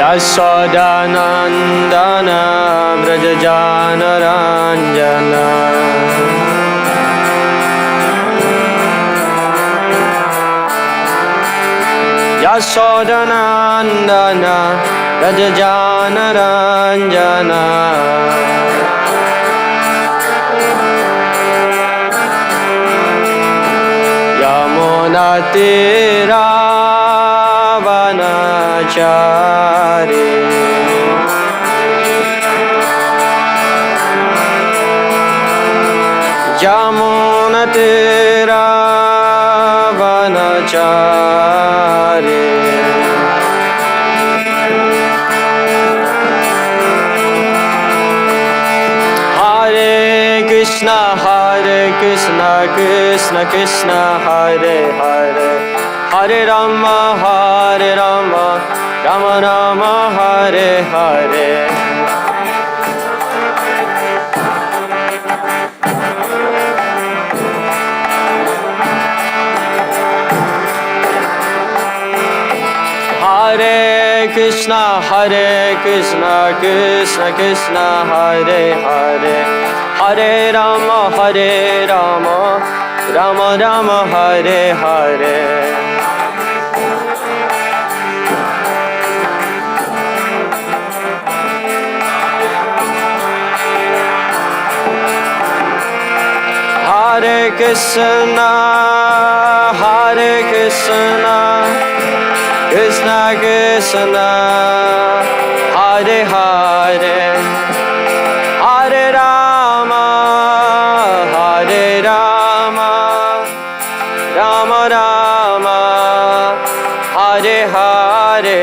Yashodanandana Vrajajanaranjana Yashodanandana Vrajajanaranjana Yamunatiravanachari Yamunatiravanachari Hare Krishna Krishna Krishna Hare Hare Hare Rama Rama Rama Hare Hare Hare Krishna Krishna Krishna Hare Hare Hare Rama Rama Rama Hare Hare Hare Krishna Krishna Krishna Hare Hare Hare Rama Rama Rama Hare Hare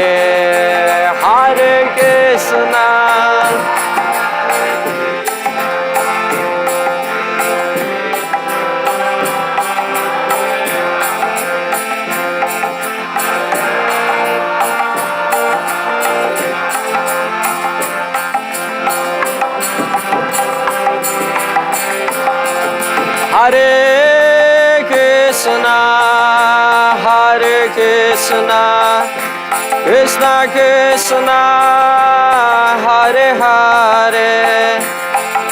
Hare Krishna Hare Krishna Krishna Krishna Hare Hare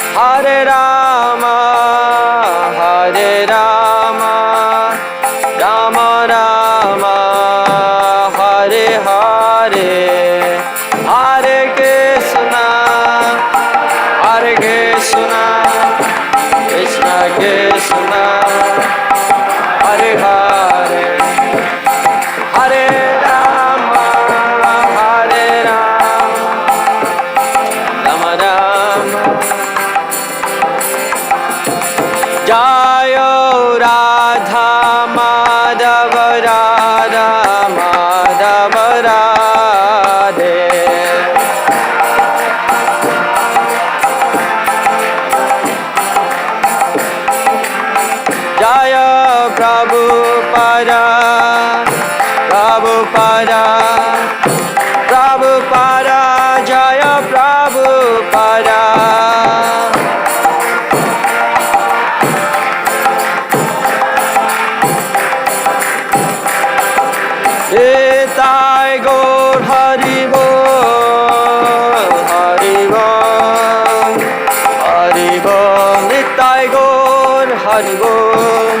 Hare Rama Rama Rama Hare Hare Hare Krishna Krishna Krishna Hare Hare Hare Rama Rama Rama Jaya Radha Madhava Radha Madhava Radhe Jaya Prabhupada Jaya Prabhupada Nitai Gaur Hari Bol Nitai Gaur Hari Bol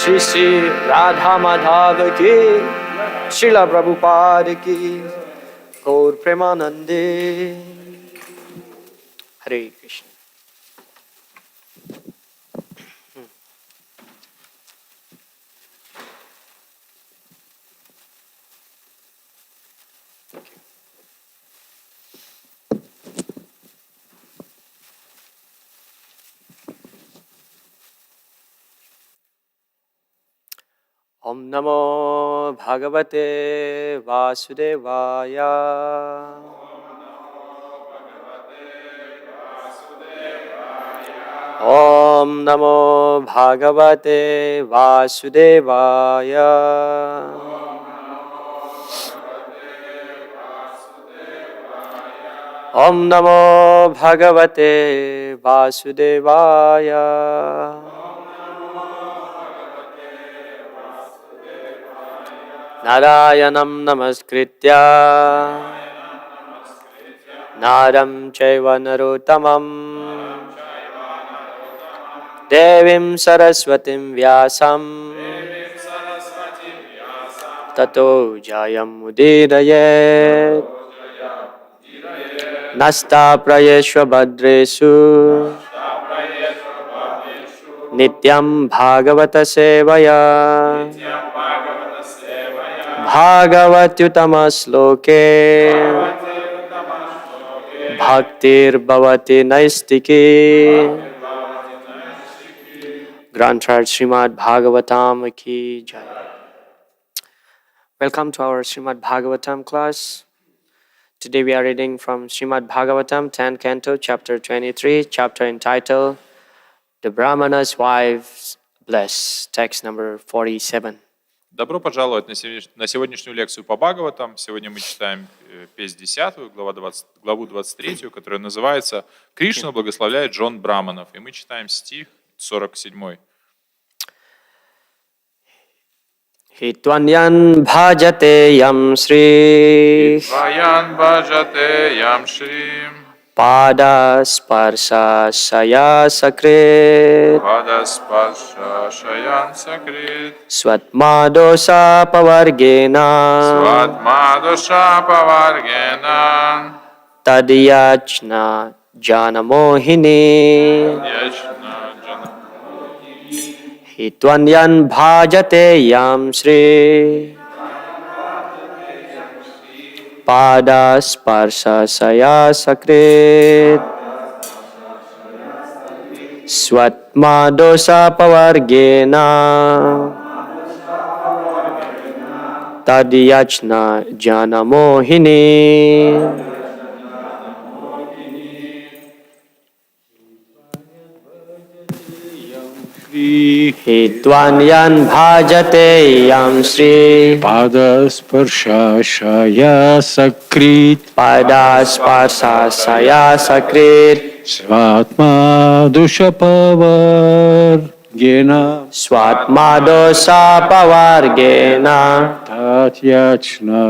Shri Shri Radha Madhava ki, Srila Prabhupada ki, Gaur Premanande. Hare Krishna. Om Namo Bhagavate Vasudevaya. Om Namo Bhagavate Vasudevaya. Om Namo Bhagavate Vasudevaya. Narayanam Namaskritya Naram Chaiva Narottamam Devim Saraswatim Vyasam Tato Jayam Udirayet Nasta Prayeshva Bhadresu Nityam Bhagavata Sevaya Bhagavatyutama Sloke Bhaktir Bhavati Naistiki. Granthar Srimad Bhagavatam ki jai. Welcome to our Srimad Bhagavatam class. Today we are reading from Srimad Bhagavatam, 10th Canto, Chapter 23, chapter entitled The Brahmana's Wives Bless, text number 47. Добро пожаловать на сегодняшнюю лекцию по Бхагаватам. Сегодня мы читаем песнь 10, главу 23, которая называется «Кришна благословляет жен браманов». И мы читаем стих 47. Hitvanyan bhajate yam Shri Hitvanyan bhajate yam Shri Pada Sparsha Shaya Sakrit Pada Sparsha Shayan Sakrit Svatmadosa Pavargena Svatmadosha Pavargena Tadiyachna Janamohini Hitvanyan bhajate yam Shri Pada Sparsha Shaya Sakrit Svatmadosa Pavargena Tadiyachna Janamohini Hitvanyan bhajate yam Shri Pada Sparsha Shaya Sakrit Pada Sparsha Shaya Sakrit Svatma Dusha Pavargena Svatmadosa Pavargena Tatyachna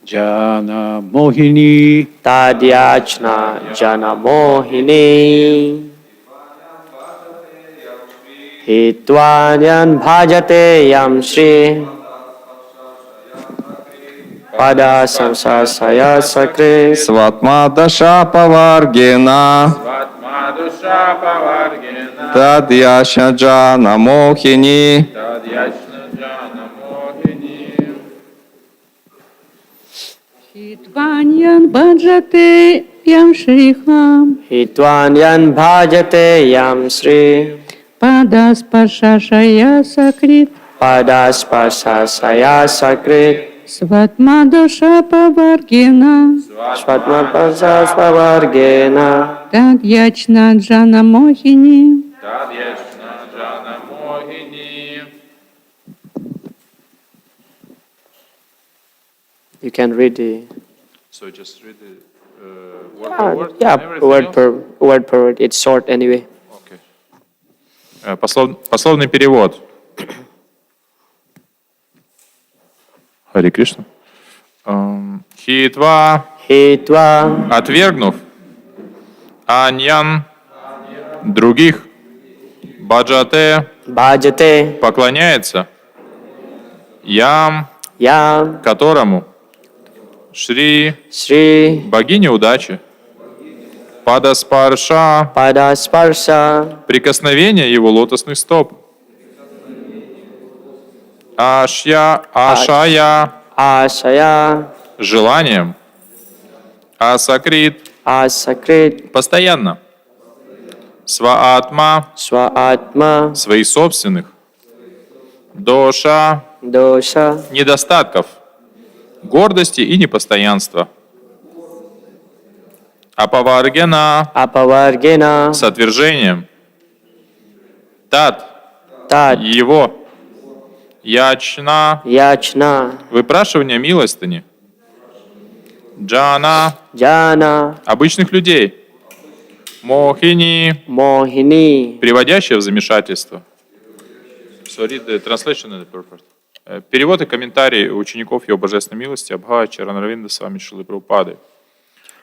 Jana Mohini Tadyachna Janamohini Hitvanyan bhajate yam Shri Pada Samsasaya Sakrit Svatmadasha Pavargena Tadyasha Jana Mohini Hitvanyan bhajate yam Shriham Hitvanyan bhajate yam Shri Pada Sparsha Shaya Sakrit Pada Sparsha Shaya Sakrit Svatmadosha Pavargena Svatmadosa Pavargena Tadyachna Jana Mohini. You can read the So just read the word by word. yeah, and everything else? word per word. It's short anyway. Okay. Пословный перевод. Харе Кришна. Хитва, Hitva отвергнув, аньян, других, баджате, bhajate поклоняется ям, yam которому Шри, Shri богиня удачи, Падаспарша, Padasparsa прикосновение его лотосных стоп, Ашья, Ашая, Ashaya желанием, Асакрит, Asakrit постоянно, Сваатма, Swaatma своих собственных, Доша, Dosha недостатков, гордости и непостоянства, Апаваргена, Apavargena с отвержением, Тат, Tat его, Ячна, Yachna выпрашивание милостыни, Джана, Jana обычных людей, Мохини, Mohini приводящее в замешательство. Sorry, the translation is perfect. Перевод и комментарий учеников Его Божественной милости Бхагаватам с вами Шрилы Прабхупады.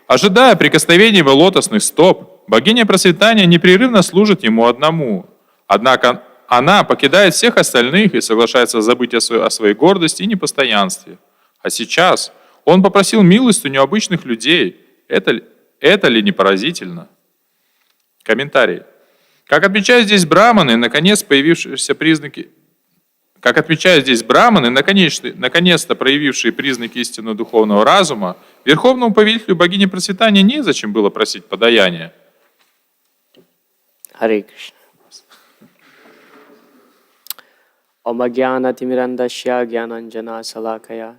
Ожидая прикосновения его лотосных стоп, богиня процветания непрерывно служит ему одному. Однако она покидает всех остальных и соглашается забыть о своей гордости и непостоянстве. А сейчас он попросил милостыню обычных людей. Это ли не поразительно? Комментарий. Как отмечают здесь браманы, наконец-то проявившие признаки истинного духовного разума, верховному повелителю богини процветания незачем было просить подаяния. Hare Krishna. Om Ajnana Timirandasya Gyananjana Salakaya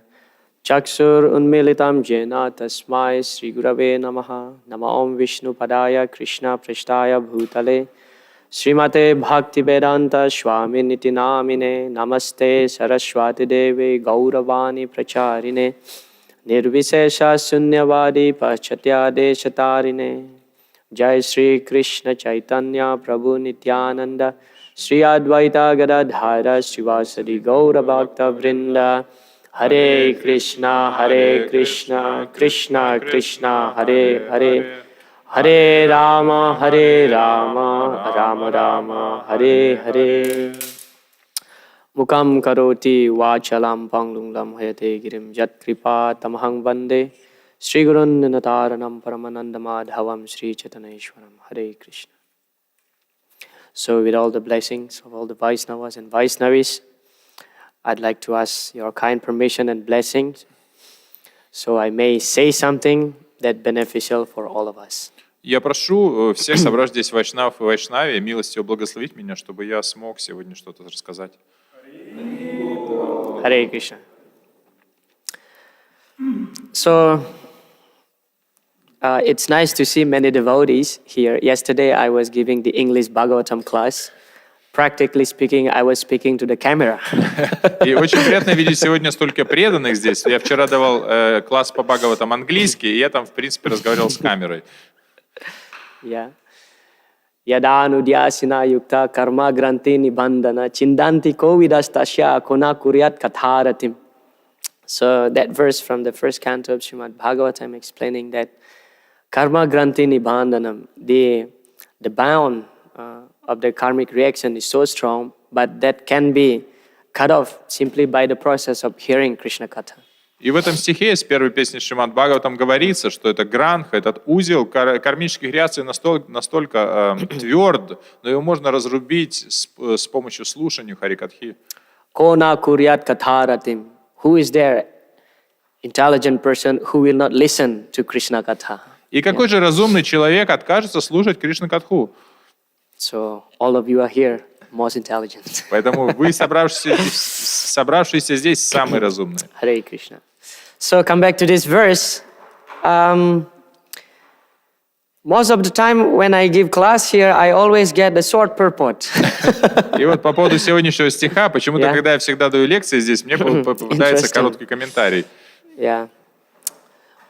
Chakshur Unmilitam Jena Tasmai Sri Gurave Namaha Nama Om Vishnu Padaya Krishna Prashtaya Bhutale Srimate Bhakti Vedanta Swami Niti Namine Namaste Saraswati Deve Gauravani Pracharine Nirvisesha Sunyavadi Pachatya Deshatarine Jai Sri Krishna Chaitanya Prabhu Nityananda Sri Advaita Gadadhara Srivasadi Gaura Bhakta Vrinda Hare Krishna Krishna Krishna Hare Hare Hare Rama Rama Rama Hare Hare Mukam karoti vachalam panglunglam hayate girim yat kripa tamahang vande Sri Gurun Nataranam Paramanandamadhavam Sri Chaitanya-charitamrita Hare Krishna. So with all the blessings of all the Vaisnavas and Vaisnavis, I'd like to ask your kind permission and blessings so I may say something that beneficial for all of us. Я прошу всех собрать здесь вайшнав и вайшнави милостью благословить меня, чтобы я смог сегодня что-то рассказать. Hare Krishna. So, it's nice to see many devotees here. Yesterday I was giving the English Bhagavatam class. Practically speaking, I was speaking to the camera. И очень приятно видеть сегодня столько преданных здесь. Я вчера давал класс по Бхагаватам английский, и я там, в принципе, разговаривал с камерой. Yeah. Yada anudyasina yukta karma granti nibandhana chindanti kovidastasya kona kuryat katharatim. So that verse from the first canto of Srimad Bhagavatam explaining that karma granti nibandhanam, the bound of the karmic reaction is so strong, but that can be cut off simply by the process of hearing Krishna Katha. И в этом стихе из первой песни Шримад Бхагаватам говорится, что это гранха, этот узел кармических реакций настолько тверд, но его можно разрубить с помощью слушания Харикатхи. Kona kuryat katharatim. Who is there? Intelligent person who will not listen to Krishna Katha. И какой же разумный человек откажется слушать Кришна Катху? So all of you are here, most intelligent. Поэтому вы, собравшиеся здесь, самые разумные. Hare Krishna. So come back to this verse. Most of the time when I give class here, I always get the short purport. И вот по поводу сегодняшнего стиха, почему-то, Yeah. когда я всегда даю лекции здесь, мне попадается короткий комментарий. Yeah.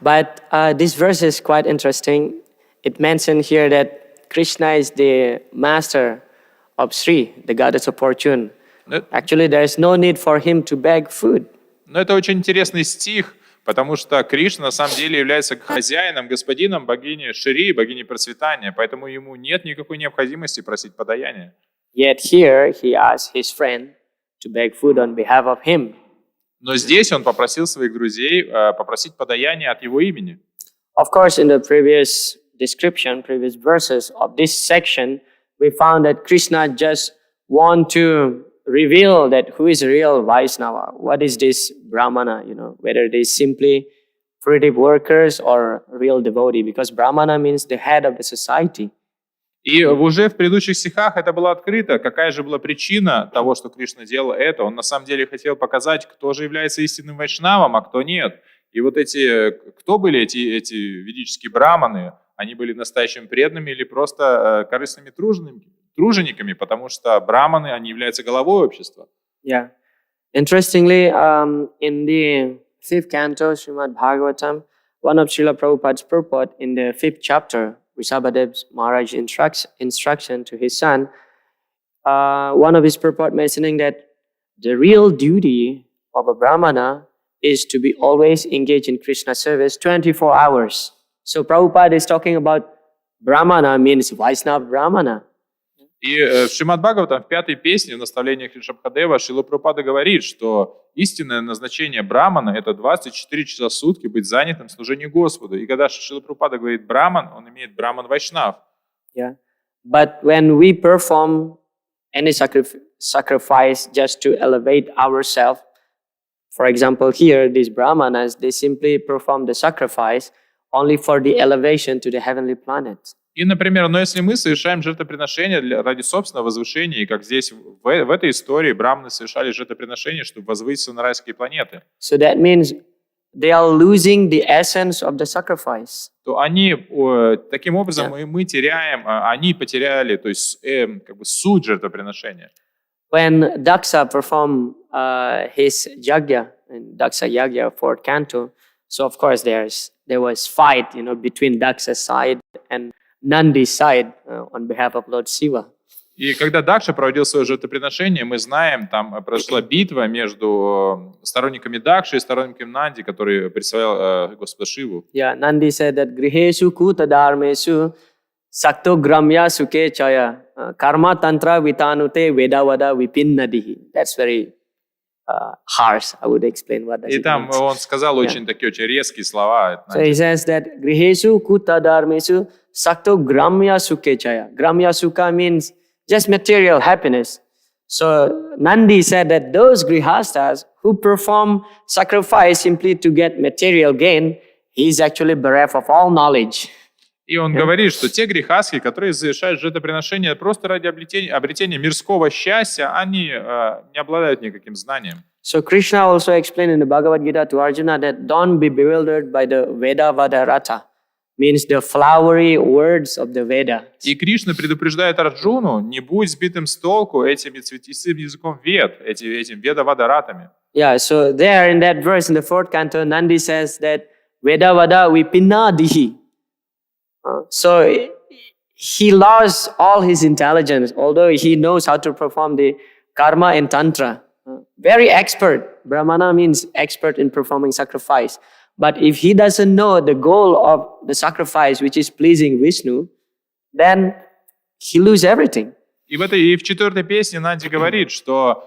But this verse is quite interesting. It mentioned here that Krishna is the master of Sri, the goddess of fortune. Actually, there is no need for him to beg food. Но это очень интересный стих, потому что Кришна на самом деле является хозяином, господином богини Шри, богини процветания, поэтому ему нет никакой необходимости просить подаяния. Yet here he asked his friend to beg food on behalf of him. Но здесь он попросил своих друзей попросить подаяние от его имени. Of course, in the previous description, previous verses of this section, we found that Krishna just want to reveal that who is real Vaishnava, what is this Brahmana, whether it is simply fruitive workers or real devotee, because Brahmana means the head of the society. И уже в предыдущих стихах это было открыто, какая же была причина того, что Кришна делал это. Он на самом деле хотел показать, кто же является истинным вайшнавом, а кто нет. И вот кто были эти ведические браманы? Они были настоящими преданными или просто корыстными тружениками, потому что браманы, они являются головой общества. Yeah. Interestingly, in the 5th canto, Srimad Bhagavatam, one of Srila Prabhupada's purport in the 5th chapter, Vrishabhadev Maharaj instruction to his son, one of his purport mentioning that the real duty of a Brahmana is to be always engaged in Krishna service 24 hours. So Prabhupada is talking about Brahmana means Vaishnava Brahmana. И в Шримад Бхагаватам в 5-й песне, в наставлениях Вришабхадева, Шрила Прабхупада говорит, что истинное назначение брамана — это 24 часа в сутки быть занятым в служении Господу. И когда Шрила Прабхупада говорит браман, он имеет браман-вайшнав. Yeah. But when we perform any sacrifice just to elevate ourselves, for example, here, these brahmanas, they simply perform the sacrifice only for the elevation to the heavenly planets. И, например, но если мы совершаем жертвоприношение ради собственного возвышения, и как здесь в этой истории браманы совершали жертвоприношение, чтобы возвыситься на райские планеты, So that means they are losing the essence of the sacrifice. то они таким образом мы теряем, они потеряли, то есть как бы суть жертвоприношения. When Daksha performed his yagya, in Daksha yagya 4th canto, so of course there was fight, between Daksha's side and Nandi's side on behalf of Lord Shiva. И когда Дакша проводил свое жертвоприношение, мы знаем, там прошла битва между сторонниками Дакши и сторонниками Нанди, которые представлял Господа Шиву. Yeah, Nandi said that Grihesu kuta dharmesu sakto gramya suke chaya karma tantra vitanute vedavada vipinnadihi. That's very harsh. I would explain what does И it там mean. он сказал очень такие очень резкие слова. So he says that Grihesu kuta dharmesu sakto gramya suke chaya. Gramya sukha means just material happiness. So Nandi said that those grihastas who perform sacrifice simply to get material gain, he is actually bereft of all knowledge. И он говорит, что те грехаски, которые совершают жертвоприношение просто ради обретения мирского счастья, они не обладают никаким знанием. So Krishna also explained in the Bhagavad Gita to Arjuna that don't be bewildered by the Veda Vadarata, means the flowery words of the Veda. И Кришна предупреждает Арджуну, не будь сбитым с толку этим цветистым языком вед, этим веда-вадаратами. Yeah, so there in that verse in the 4th canto, Nandi says that Veda Vada Vipinnadihi. So he lost all his intelligence, although he knows how to perform the karma and tantra. Very expert. Brahmana means expert in performing sacrifice. But if he doesn't know the goal of the sacrifice, which is pleasing Vishnu, then he loses everything. И в 4-й песне Нанди говорит, что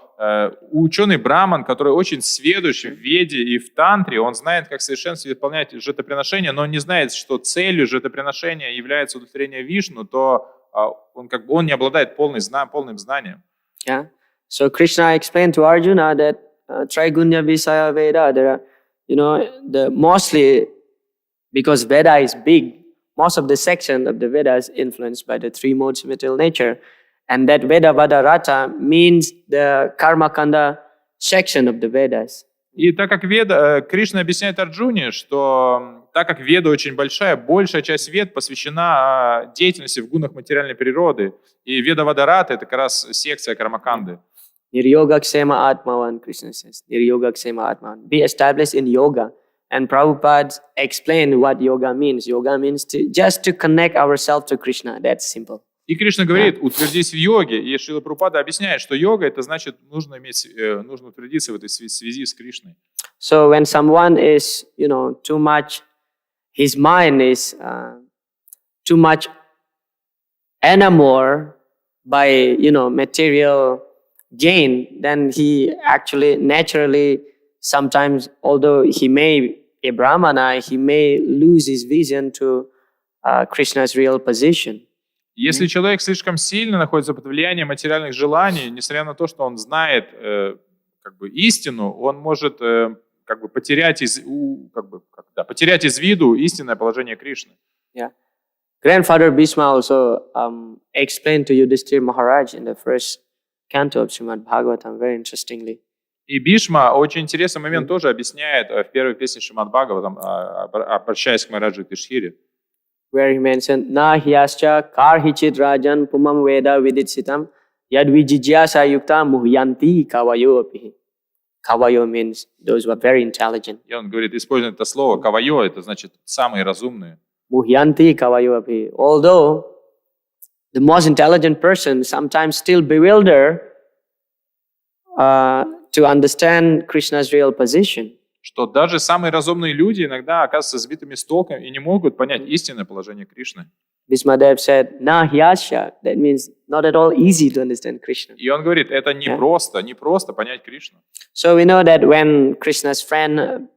ученый браман, который очень сведущ в веде и в тантре, он знает, как в совершенстве выполнять жертвоприношение, но он не знает, что целью жертвоприношения является удовлетворение Вишну, то он не обладает полным знанием. Yeah. So Krishna explained to Arjuna that Traigunya Visaya Veda, there are, mostly because Veda is big, most of the section of the Veda is influenced by the 3 modes of material nature. And that Veda Vadarata means the Karma Kanda section of the Vedas. И так как Кришна объясняет Арджуне, что так как Веда очень большая часть Вед посвящена деятельности в гунах материальной природы. И Веда Вадарата — это как раз секция Кармаканды. Niryogaksema Atmavan, Krishna says. Niryogaksema Atmavan. Be established in yoga. And Prabhupada explained what yoga means. Yoga means just to connect ourselves to Krishna. That's simple. И Кришна говорит, утвердись в йоге. И Шрила Прабхупада объясняет, что йога — это значит, нужно утвердиться в этой связи с Кришной. So when someone is, too much, his mind is too much enamored by material gain, then he actually naturally sometimes, although he may a Brahmana, he may lose his vision to Krishna's real position. Если человек слишком сильно находится под влиянием материальных желаний, несмотря на то, что он знает истину, он может потерять из виду истинное положение Кришны. Yeah. Grandfather Bhishma also explained to Yudhishthira Maharaj in the first canto of Srimad Bhagavatam very interestingly. И Бишма очень интересный момент тоже объясняет в первой песне Шримад Бхагаватам, обращаясь к Махараджу Юдхишthире. Where he mentioned, Na hyascha karhichit rajan pumam veda viditsitam yad vijijyasa yukta muhyanti kavayo api. Kavayo means those who are very intelligent. И он говорит, использует это слово кавайо, это значит самые разумные. Muhyanti kavayo api. Although the most intelligent person sometimes still bewilder to understand Krishna's real position. Что даже самые разумные люди иногда оказываются сбитыми с толком и не могут понять истинное положение Кришны. Bhishmadev said, Na hyascha. That means not at all easy to understand Krishna. И он говорит, это не просто понять Кришну. So we know that when Krishna's friend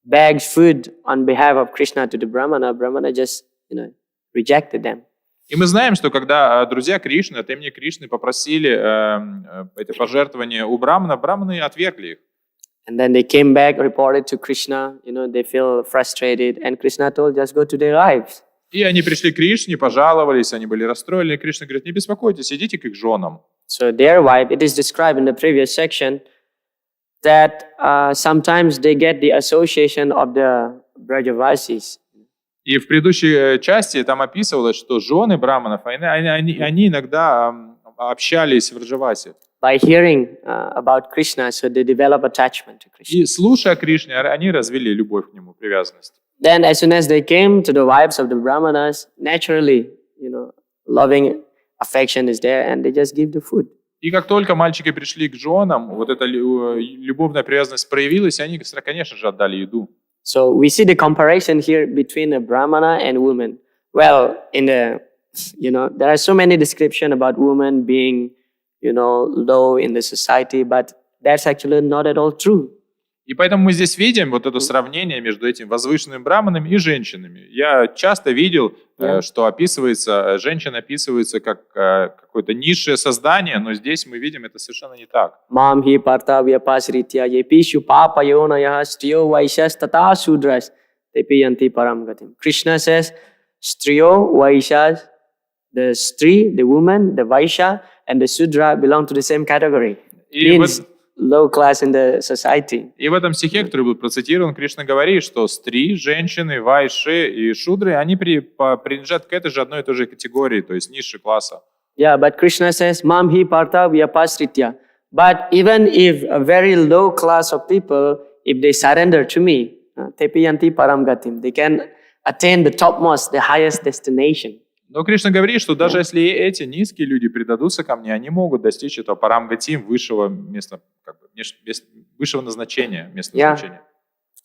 begged food on behalf of Krishna to the Brahmana, Brahmana just, rejected them. И мы знаем, что когда друзья Кришны от имени Кришны попросили это пожертвование у Брамана, браманы отвергли их. And then they came back, reported to Krishna, they feel frustrated, and Krishna told, just go to their wives. И они пришли к Кришне, пожаловались, они были расстроены, и Кришна говорит, не беспокойтесь, идите к их женам. So their wife, it is described in the previous section, that sometimes they get the association of the Brajavasis. И в предыдущей части там описывалось, что жены браманов, они иногда общались в Раджавасе. By hearing about Krishna, so they develop attachment to Krishna. И слушая Кришне, они развили любовь к нему, привязанность. Then as soon as they came to the wives of the Brahmanas, naturally, loving affection is there and they just give the food. И как только мальчики пришли к женам, вот эта любовная привязанность проявилась, и они, конечно же, отдали еду. So we see the comparison here between a Brahmana and woman. Well, there are so many descriptions about women being low in the society, but that's actually not at all true. И поэтому мы здесь видим вот это сравнение между этим возвышенными браманами и женщинами. Я часто видел, что женщина описывается как какое-то низшее создание, но здесь мы видим, это совершенно не так. Mam hi parta vyapasritya yepishu papayonaya striyo vaishas tata sudras tepiyanti param gatim. Krishna says, striyo vaishas, the stri, the woman, the vaishya, and the Sudra belong to the same category. Means low class in the society. И в этом стихе, который был процитирован, Кришна говорит, что стри, женщины, вайши и шудры, они принадлежат к этой же одной и той же категории, то есть низшего класса. Yeah, but Krishna says, Mam hi partha vyapasritya. But even if a very low class of people, if they surrender to me, tepiyanti param gatim, they can attain the topmost, the highest destination. Но Кришна говорит, что даже если эти низкие люди предадутся ко мне, они могут достичь этого парамгатим, высшего места, высшего назначения, места назначения.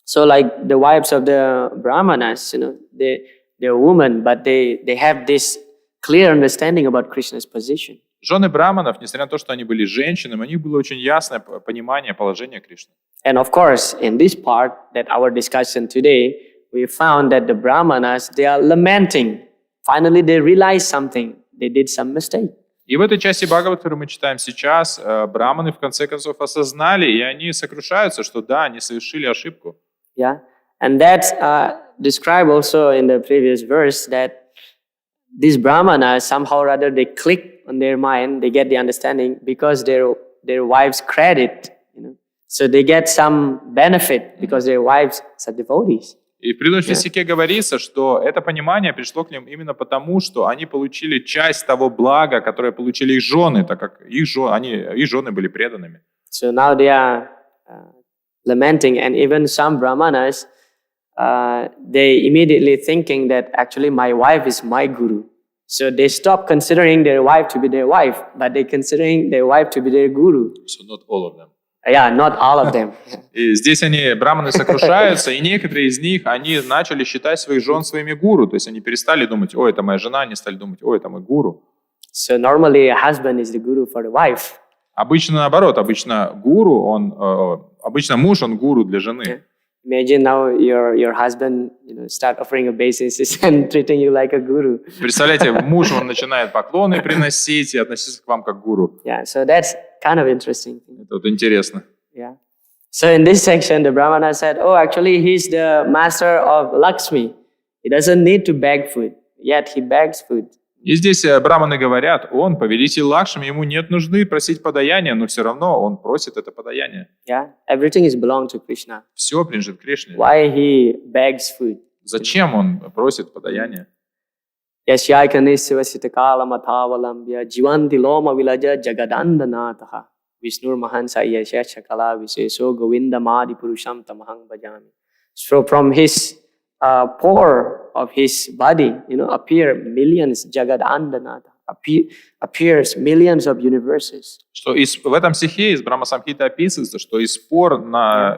So like the wives of the Brahmanas, they're women, but they have this clear understanding about Krishna's position. Жены браманов, несмотря на то, что они были женщинами, у них было очень ясное понимание положения Кришны. And of course, in this part that our discussion today, we found that the Brahmanas, they are lamenting. Finally, they realize something. They did some mistake. И в этой части Бхагаватам, которую мы читаем сейчас, браманы в конце концов осознали, и они сокрушаются, что да, они совершили ошибку. Yeah, and that's described also in the previous verse that these brahmanas somehow or other they click on their mind, they get the understanding because their wives credit, so they get some benefit because their wives are devotees. И в предыдущем стихе говорится, что это понимание пришло к ним именно потому, что они получили часть того блага, которое получили их жены, так как их жены были преданными. So now they are lamenting, and even some brahmanas, they immediately thinking that actually my wife is my guru. So they stop considering their wife to be their wife, but they considering their wife to be their guru. So not all of them. Yeah, not all of them. И здесь браманы сокрушаются, и некоторые из них, они начали считать своих жен своими гуру, то есть они перестали думать, о, это моя жена, они стали думать, о, это мой гуру. So normally a husband is the guru for the wife. Обычно наоборот, обычно муж, он гуру для жены. Imagine now your husband, start offering obeisances and treating you like a guru. Представляете, муж, он начинает поклоны приносить и относиться к вам как к гуру. Yeah, so that's kind of interesting. Это вот интересно. Yeah. So in this section, the Brahmana said, oh, actually he's the master of Lakshmi. He doesn't need to beg food, yet he begs food. И здесь браманы говорят, он повелитель Лакшми, ему нет нужды просить подаяния, но все равно он просит это подаяние. Yeah, everything is belong to Krishna. Все принадлежит Кришне. Why he begs food? Зачем он просит подаяние? Yasyaikanishvasitakalamathavalambya jivanti loma vilaja jagadandanataha Visnur mahansaya shakala viseso govindamadi purusham tamahang bhajami. So from his pore of his body, appear millions Jagadandanata, appears millions of universes. Что в этом стихе из Брахма-самхиты описывается, что из пор на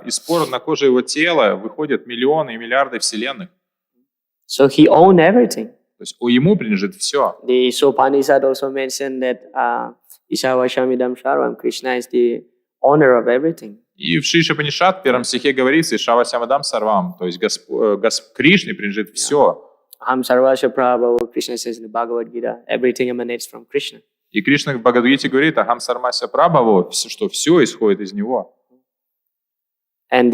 коже его тела выходят миллионы и миллиарды вселенных. So he owned everything. То есть ему принадлежит все. The Sopanishad also mentioned that Ishavashamidam Sharvam, Krishna is the owner of everything. И в Шри-Шапанишат в первом стихе говорится «Ишавасямадам сарвам», то есть Кришне принадлежит все. Aham sarvasya prabhavo, Krishna says in the Bhagavad Gita, everything emanates from Krishna. И Кришна в Бхагаватгите говорит «Ахам сарвасya прабхаво», что все исходит из него. And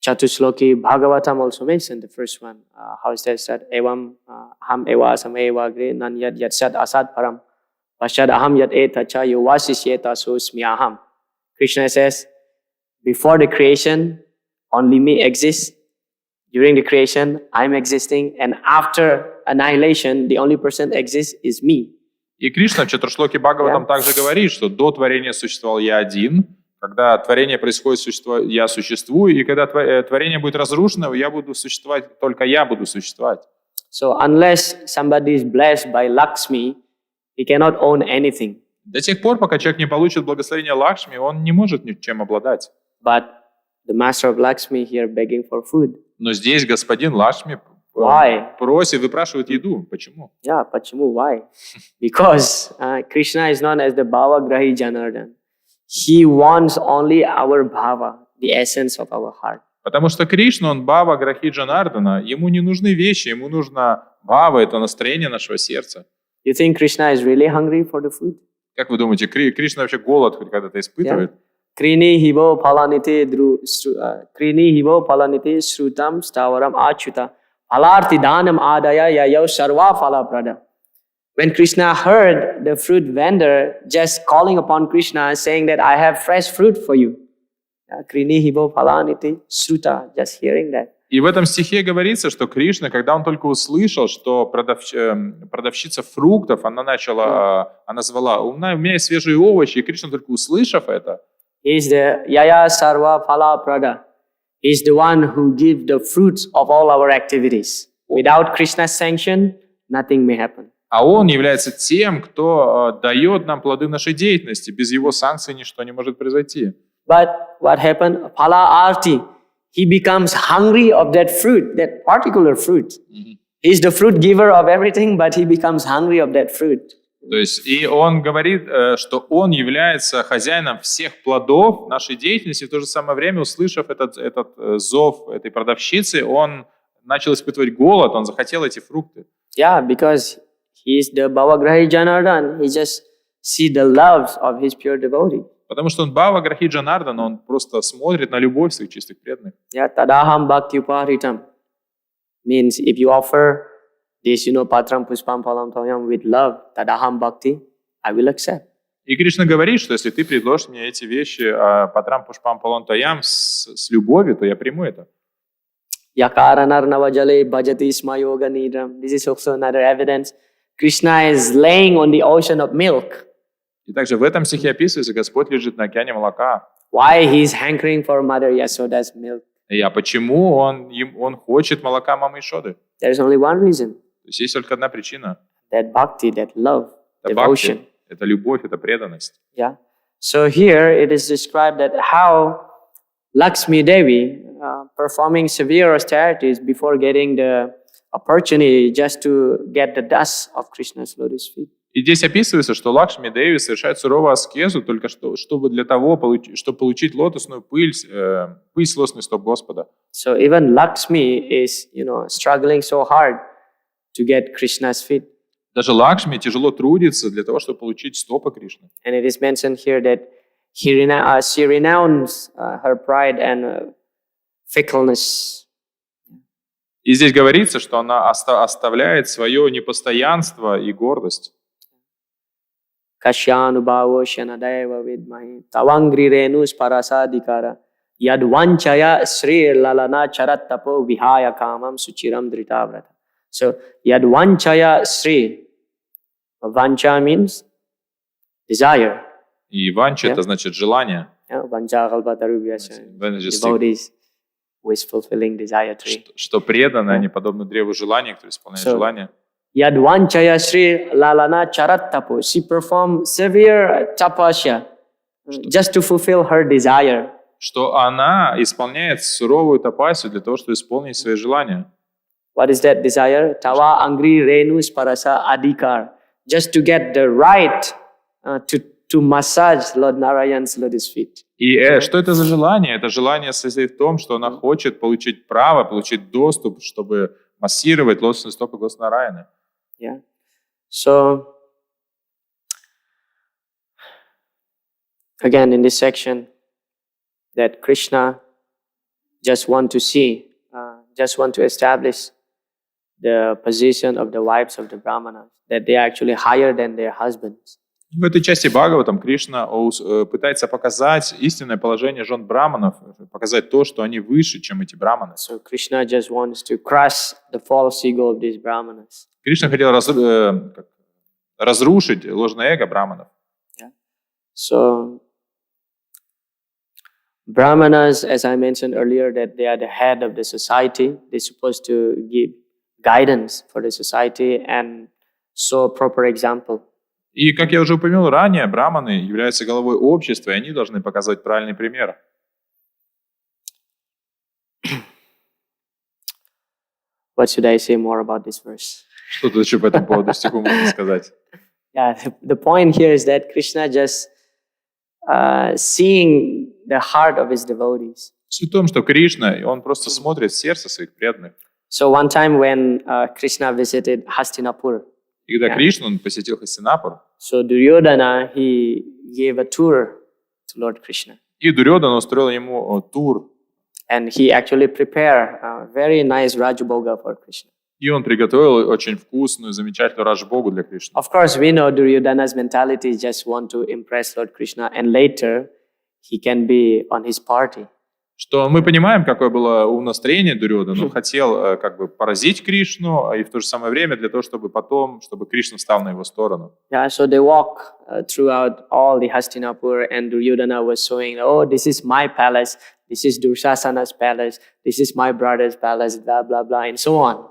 Chatusloki Bhagavatam also mentioned the first one. How is that said? Evam ham eva sam eva gre nan yad yat sad asad param pashad aham yat eta cha yuvasisyeta susmi aham. Krishna says, before the creation, only me exists. During the creation, I'm existing. And after annihilation, the only person exists is me. И Кришна в Чатуршлоке Бхагаватам также говорит, что до творения существовал я один, когда творение происходит, я существую, и когда творение будет разрушено, я буду существовать, только я буду существовать. So unless somebody is blessed by Lakshmi, he cannot own anything. До тех пор, пока человек не получит благословение Лакшми, он не может ничем обладать. But the master of Lakshmi here begging for food. Но здесь господин Лакшми просит, выпрашивает еду. Почему? Yeah, почему? Why? Because Krishna is known as the Bhava Grahi Janardan. He wants only our bhava, the essence of our heart. Потому что Кришна, он Бхава Грахи Джанардана, ему не нужны вещи, ему нужно бхава, это настроение нашего сердца. You think Krishna is really hungry for the food? Как вы думаете, Кришна вообще голод хоть когда-то испытывает? Krini hivo palanite srutam stavaram achuta palarti danam adaya yayo sarva phala prada. When Krishna heard the fruit vendor just calling upon Krishna saying that I have fresh fruit for you. Krini hivo palanite sruta, just hearing that. И в этом стихе говорится, что Кришна, когда он только услышал, что продавщица фруктов, она звала, у меня есть свежие овощи, и Кришна, только услышав это, He's the Yaya Sarva Phala Prada. He's the one who gives the fruits of all our activities. Without Krishna's sanction, nothing may happen. А он является тем, кто дает нам плоды нашей деятельности. Без его санкций ничто не может произойти. But what happened? Phala Arti. He becomes hungry of that fruit, that particular fruit. He's the fruit giver of everything, but he becomes hungry of that fruit. То есть, и он говорит, что он является хозяином всех плодов нашей деятельности. В то же самое время, услышав этот зов этой продавщицы, он начал испытывать голод, он захотел эти фрукты. Yeah, because he is the Bhavagrahi Janardan. He just see the loves of his pure devotee. Потому что он Бхава Грахи Джанардан, он просто смотрит на любовь своих чистых преданных. Yeah, tadaham bhakti uparitam. Means if you offer this, patram pushpam phalam toyam with love, tadaham bhakti, I will accept. И Кришна говорит, что если ты предложишь мне эти вещи, патрам пушпам палон тоям, с любовью, то я приму это. Yakaranarnava jale bhajati smayoga nidram. This is also another evidence. Krishna is laying on the ocean of milk. И также в этом стихе описывается, Господь лежит на океане молока. Why he is hankering for Mother Yasoda's milk? И почему он хочет молока мамы Ишоды? There is only one reason. То есть только одна причина. That bhakti, that love, это devotion. Бхакти, это любовь, это преданность. Yeah. So here it is described that how Lakshmi Devi performing severe austerities before getting the opportunity just to get the dust of Krishna's lotus feet. И здесь описывается, что Лакшми Деви совершает суровую аскезу только чтобы для того, чтобы получить лотосную пыль с лотосных стоп Господа. So even Lakshmi is, struggling so hard to get Krishna's feet. Даже Лакшми тяжело трудится для того, чтобы получить стопы Кришны. And it is mentioned here that she renounced her pride and fickleness. И здесь говорится, что она оставляет свое непостоянство и гордость. Kasyanubhavo shanadeva vidmahi tavangri renus parasadikara yadvanchaya sri lalana charatapo vihaya kamam suchiram dritavrata. So yadvanchaya sri. Vancha means desire. И ванча это значит желание. Vancha kalpatarubhyasya. Devotees with fulfilling desire tree. Что преданные, они подобны древу желания, кто исполняет желание. Yadvanchaya Sri Lalana Charatapo. She performed severe tapasya just to fulfill her desire. Что она исполняет суровую тапасию для того, чтобы исполнить свои желания. What is that desire? Tava angri renus parasa adhikar. Just to get the right to massage Lord Narayan's lotus feet. И что это за желание? Это желание состоит в том, что она хочет получить право, получить доступ, чтобы массировать лотосные стопы Господа Нараяны. Yeah. So, again, in this section, that Krishna just want to establish the position of the wives of the Brahmanas, that they are actually higher than their husbands. В этой части Бхагаватам Кришна пытается показать истинное положение жен браманов, показать то, что они выше, чем эти браманы. So Krishna just wants to crush the false ego of these brahmanas. Кришна хотел разрушить ложное эго браманов. Yeah. So brahmanas, as I mentioned earlier, that they are the head of the society. They're supposed to give guidance for the society and show a proper example. И, как я уже упомянул ранее, браманы являются головой общества, и они должны показывать правильный пример. What should I say more about this verse? Что тут еще по этому поводу стиху можно сказать? Yeah, the point here is that Krishna just seeing the heart of his devotees. Суть в том, что Кришна, он просто смотрит в сердце своих преданных. So one time when Krishna visited Hastinapur, И когда Кришна, он посетил Хастинапур, so Duryodhana, he gave a tour to Lord Krishna. и Дурьодан устроил ему тур. And he actually prepared a very nice Rajabhoga for Krishna. И он приготовил очень вкусную, замечательную раджбогу для Кришны. Of course, we know Duryodhana's mentality is just want to impress Lord Krishna, and later he can be on his party. Что мы понимаем, какое было настроение Дурьодана. Он хотел как бы поразить Кришну, и в то же самое время для того, чтобы потом, чтобы Кришна встал на его сторону. Yeah, so they walk throughout all the Hastinapur, and Duryodhana was showing, oh, this is my palace, this is Dursasana's palace, this is my brother's palace, blah, blah, blah, and so on.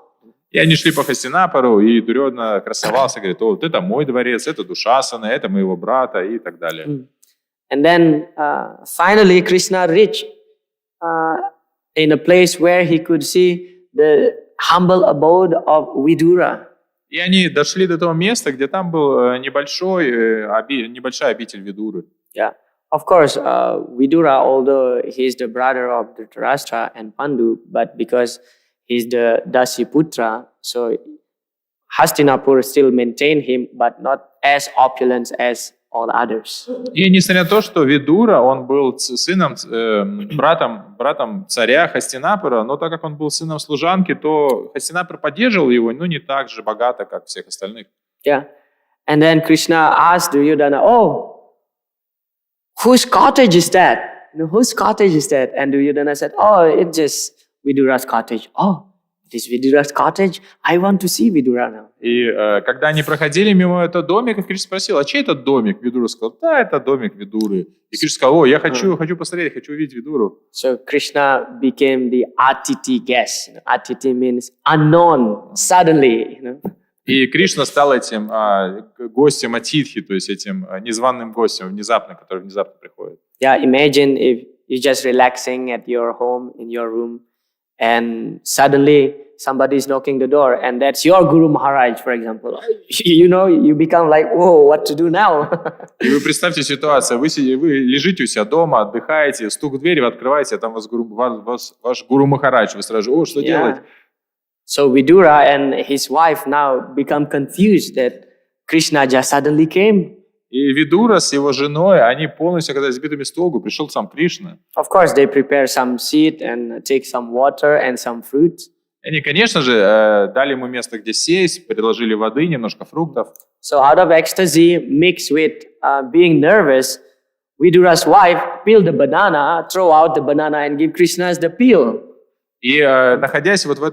И они шли по Хастинапуру, и Дурьодана красовался, говорит, вот это мой дворец, это Душасана, это моего брата, и так далее. And then finally Krishna reached in a place where he could see the humble abode of Vidura. И они дошли до того места, где там был небольшая обитель Видуры. Yeah, of course, Vidura, although he is the brother of Dhritarashtra and Pandu, but because he's the Dasiputra, so Hastinapur still maintained him, but not as opulent as all others. И несмотря на то, что Видура, он был сыном, братом царя Хастинапура, но так как он был сыном служанки, то Хастинапур поддерживал его, но не так же богато, как всех остальных. Yeah, and then Krishna asked Duryodhana, oh, whose cottage is that? Whose cottage is that? And Duryodhana said, oh, it's just Vidura's cottage. Oh, it is Vidura's cottage? I want to see Vidura now. И когда они проходили мимо этого домика, Кришна спросил, а чей это домик? Видура сказал, да, это домик Видуры. И Кришна сказал, о, я хочу посмотреть, хочу увидеть Видуру. So Krishna became the Atiti guest. Atiti means unknown, suddenly. И Кришна стал этим гостем Атитхи, то есть этим незваным гостем, внезапно, который внезапно приходит. Yeah, imagine if you're just relaxing at your home, in your room, and suddenly somebody is knocking the door and that's your Guru Maharaj, for example, you become like, whoa, what to do now? И вы представьте ситуацию, вы лежите у себя дома, отдыхаете, стук в дверь, вы открываете, а там ваш Гуру Махарадж, вы сразу, о, что делать? So Vidura and his wife now become confused that Krishna just suddenly came. И Видура с его женой, они полностью оказались сбитыми с толку, пришел сам Кришна. Of course, they prepare some seed and take some water and some fruit. Они, конечно же, дали ему место, где сесть, предложили воды, немножко фруктов. So out of ecstasy mixed with being nervous, Vidura's wife peel the banana, throw out the banana and give Krishna the peel. И находясь вот в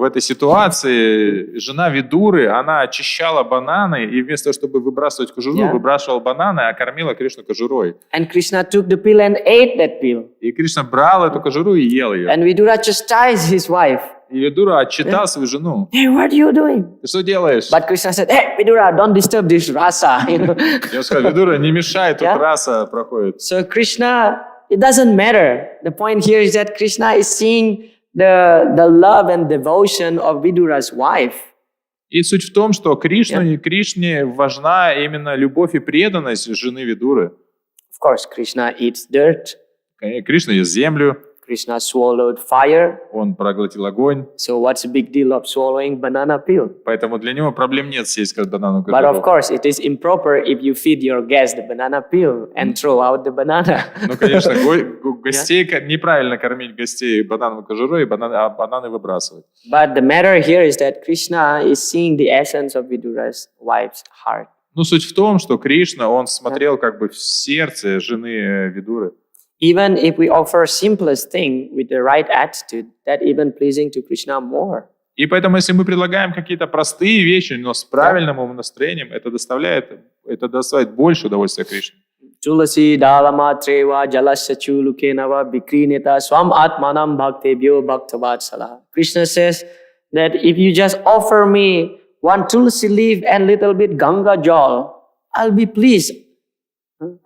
этой ситуации, жена Видуры, она очищала бананы, и вместо того, чтобы выбрасывать кожуру, выбрасывала бананы, а кормила Кришну кожурой. And Krishna took the peel and ate that peel. И Кришна брал эту кожуру и ел ее. And Vidura chastised his wife. И Видура отчитал свою жену. Hey, what are you doing? Ты что делаешь? But Krishna said, hey, Vidura, don't disturb this rasa. Я сказал, Видура, не мешай, тут раса проходит. So Krishna, it doesn't matter. The point here is that Krishna is seeing the love and devotion of Vidura's wife. И суть в том, что Кришне важна именно любовь и преданность жены Видуры. Of course, Krishna eats dirt. Кришна ест землю. Krishna swallowed fire. Он проглотил огонь. So what's the big deal of swallowing banana peel? Поэтому для него проблем нет съесть банану кожуру. But of course, it is improper if you feed your guest the banana peel and throw out the banana. Ну, конечно, гостей неправильно кормить гостей банановой кожурой, а бананы выбрасывать. But the matter here is that Krishna is seeing the essence of Vidura's wife's heart. Ну, суть в том, что Кришна, он смотрел как бы в сердце жены Видуры. Even if we offer simplest thing with the right attitude, that even pleasing to Krishna more. И поэтому, если мы предлагаем какие-то простые вещи, но с правильным умонастроением, это доставляет больше удовольствия Кришне. Tulasi dalama trewa jalasya chulukenava bikrineta swam atmanam bhaktebhyo bhaktavatsala. Krishna says that if you just offer me one tulsi leaf and little bit Ganga jal, I'll be pleased.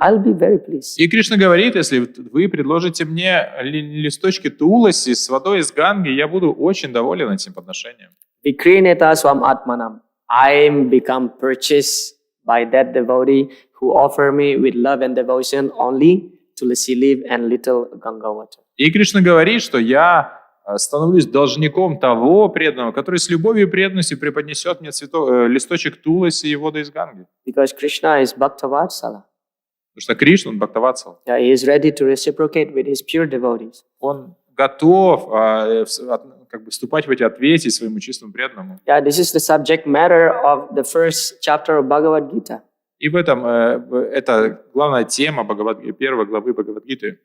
I'll be very pleased. И Кришна говорит, если вы предложите мне листочки туласи с водой из Ганги, я буду очень доволен этим подношением. Vikrineta swam atmanam. I am become purchased by that devotee who offer me with love and devotion only tulsi leaf and little Ganga water. И Кришна говорит, что я становлюсь должником того преданного, который с любовью и преданностью преподнесет мне листочек туласи и воду из Ганги. Because Krishna is Bhaktavatsala. Потому что Кришна, он Бхактаватсала. Yeah, he is ready to reciprocate with his pure devotees. Он готов как бы вступать в эти ответы своему чистому преданному. Yeah, this is the subject matter of the first chapter of Bhagavad Gita. И в этом это главная тема первой главы Бхагават-гиты.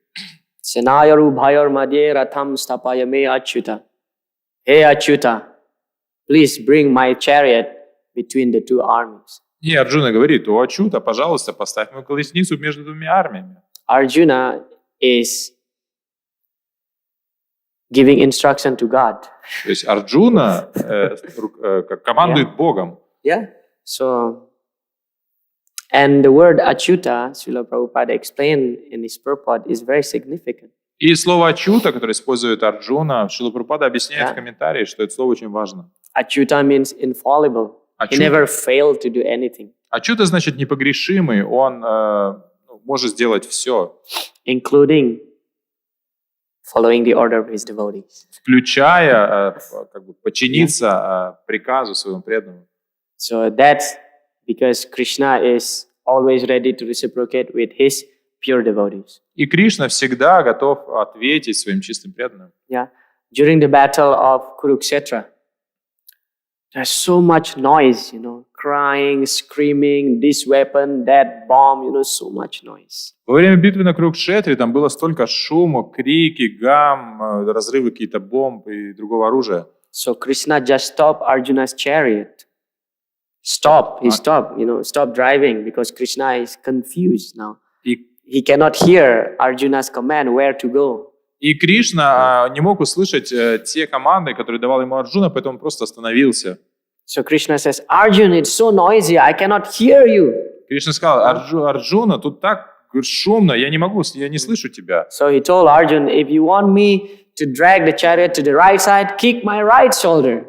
Senayaru bhayor madhye ratham stapaya me achyuta. Hey Achyuta, please bring my chariot between the two armies. И Арджуна говорит, о Ачюта, пожалуйста, поставь мою колесницу между двумя армиями. Arjuna is giving instruction to God. То есть Арджуна командует Богом. Yeah. So, and the word Achyuta, Srila Prabhupada explained in his purport, is very significant. И слово Ачюта, которое использует Арджуна, Шрила Прабхупада объясняет в комментарии, что это слово очень важно. Achyuta means infallible. He never failed to do anything. Ачюта значит непогрешимый, он может сделать все. Including following the order of his devotees. Включая как бы подчиниться приказу своему преданному. So that's because Krishna is always ready to reciprocate with his pure devotees. И Кришна всегда готов ответить своим чистым преданным. Yeah. During the battle of Kurukshetra, there's so much noise, crying, screaming, this weapon, that bomb, so much noise. Во время битвы на Курукшетре там было столько шума, крики, гам, разрывы какие-то бомб и другого оружия. So Krishna just stopped Arjuna's chariot. Stop driving because Krishna is confused now. He cannot hear Arjuna's command where to go. И Кришна не мог услышать те команды, которые давал ему Арджуна, поэтому он просто остановился. So Krishna says, Arjun, it's so noisy, I cannot hear you. Кришна сказал, Арджуна, тут так шумно, я не слышу тебя. So he told Arjun, if you want me to drag the chariot to the right side, kick my right shoulder.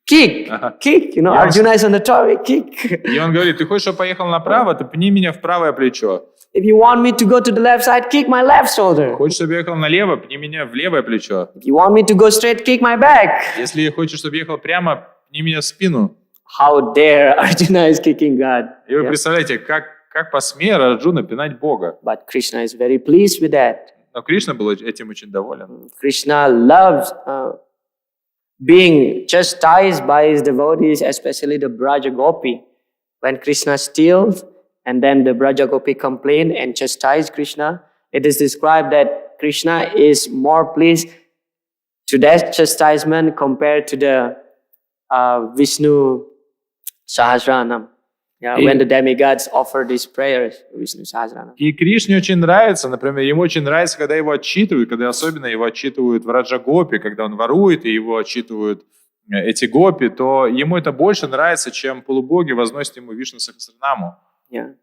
Kick, kick, Arjuna is on the top, kick. И он говорит, ты хочешь, чтобы поехал направо, то пни меня в правое плечо. If you want me to go to the left side, kick my left shoulder. Хочешь, чтобы я ехал налево, пни меня в левое плечо. If you want me to go straight, kick my back. Если хочешь, чтобы я ехал прямо, пни меня в спину. How dare Arjuna is kicking God. И вы представляете, как посмеет Арджуна пинать Бога. But Krishna is very pleased with that. Но Кришна был этим очень доволен. Krishna loves being chastised by his devotees, especially the Braja Gopi. When Krishna steals and then the Braja Gopi complain and chastise Krishna, it is described that Krishna is more pleased to that chastisement compared to the Vishnu Sahasranam. Yeah, when the demigods offer these prayers, Vishnu Sahasranam. И Кришне очень нравится, например, ему очень нравится, когда его отчитывают, когда особенно его отчитывают в Раджа Гопи, когда он ворует, и его отчитывают эти гопи, то ему это больше нравится, чем полубоги возносят ему Вишну Сахасранаму. Yeah.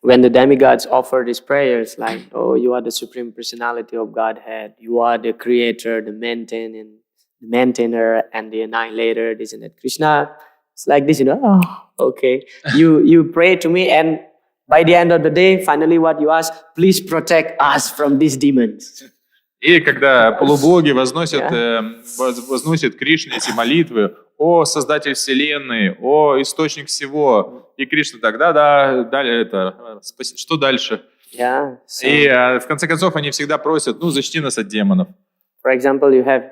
When the demigods offer these prayers, like, oh, you are the supreme personality of Godhead, you are the creator, the maintainer, and the annihilator, this and that. Krishna, it's like this, oh, okay. You pray to me, and by the end of the day, finally what you ask, please protect us from these demons. И когда полубоги возносят Кришне эти молитвы, о Создатель Вселенной, о Источник всего, и Кришна тогда, далее это, что дальше? Yeah, so, и в конце концов они всегда просят, защити нас от демонов. For example, you have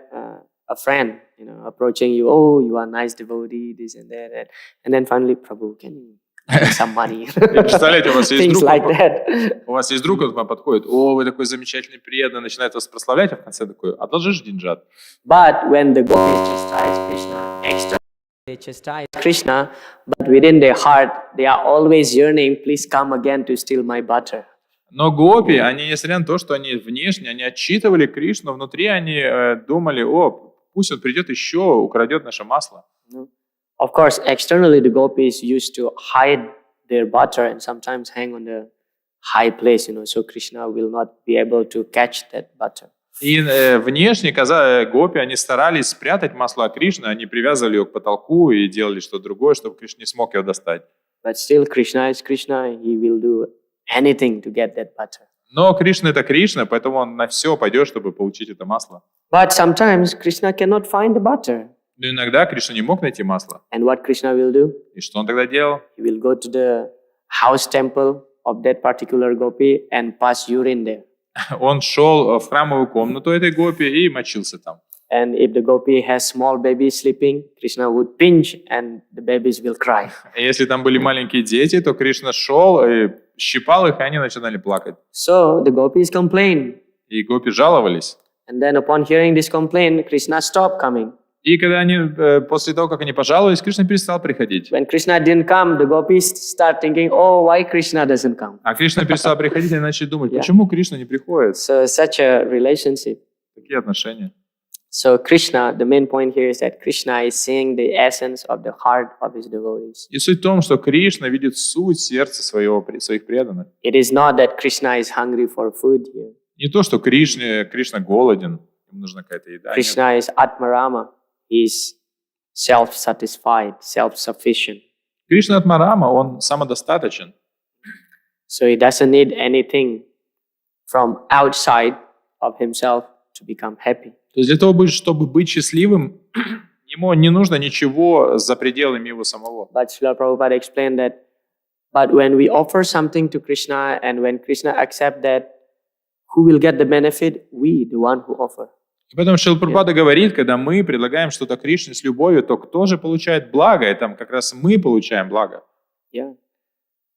a friend, approaching you, oh, you are a nice devotee, this and that, and then finally, Prabhu, can you give me some money? Представляете, у вас есть Things друг, like that. у вас есть друг, он к вам подходит, о, вы такой замечательный, преданный, начинает вас прославлять, а в конце такой, одолжишь деньжат. But when the gopis chastise Krishna, externally they chastise Krishna, but within their heart, they are always yearning, please come again to steal my butter. Но гопи, они, несмотря на то, что они внешне, они отчитывали Кришну, внутри они думали, о, пусть он придет еще, украдет наше масло. Of course, externally the gopis used to hide their butter and sometimes hang on the high place, so Krishna will not be able to catch that butter. И внешне гопи, они старались спрятать масло Кришны, они привязывали его к потолку и делали что-то другое, чтобы Кришна не смог его достать. But still, Krishna is Krishna, he will do anything to get that butter. Но Кришна — это Кришна, поэтому он на все пойдет, чтобы получить это масло. But sometimes Krishna cannot find the butter. Но иногда Кришна не мог найти масло. And what Krishna will do? И что он тогда делал? He will go to the house temple of that particular gopi and pass urine there. Он шел в храмовую комнату этой гопи и мочился там. And if the gopi has small babies sleeping, Krishna would pinch and the babies will cry. Если там были маленькие дети, то Кришна шел и щипал их, и они начинали плакать. So the gopis complained. И гопи жаловались. And then upon hearing this complaint, Krishna stopped coming. И когда они, после того, как они пожаловались, Кришна перестал приходить. When Krishna didn't come, the gopis start thinking, oh, why Krishna doesn't come? А Кришна перестал приходить, и они начали думать, почему Кришна не приходит? So such a relationship. Такие отношения. So Krishna, the main point here is that Krishna is seeing the essence of the heart of his devotees. И суть в том, что Кришна видит суть сердца своих преданных. It is not that Krishna is hungry for food here. Не то, что Кришна голоден, ему нужна какая-то еда. Krishna is Atmarama. He is self-satisfied, self-sufficient. Кришна Атмарама, он самодостаточен. So he doesn't need anything from outside of himself to become happy. То есть для того, чтобы быть счастливым, ему не нужно ничего за пределами его самого. But Srila Prabhupada explained that, but when we offer something to Krishna and when Krishna accepts that, who will get the benefit? We, the one who offer. И поэтому Шрила Прабхупада говорит, когда мы предлагаем что-то Кришне с любовью, то кто же получает благо? И там как раз мы получаем благо. Yeah.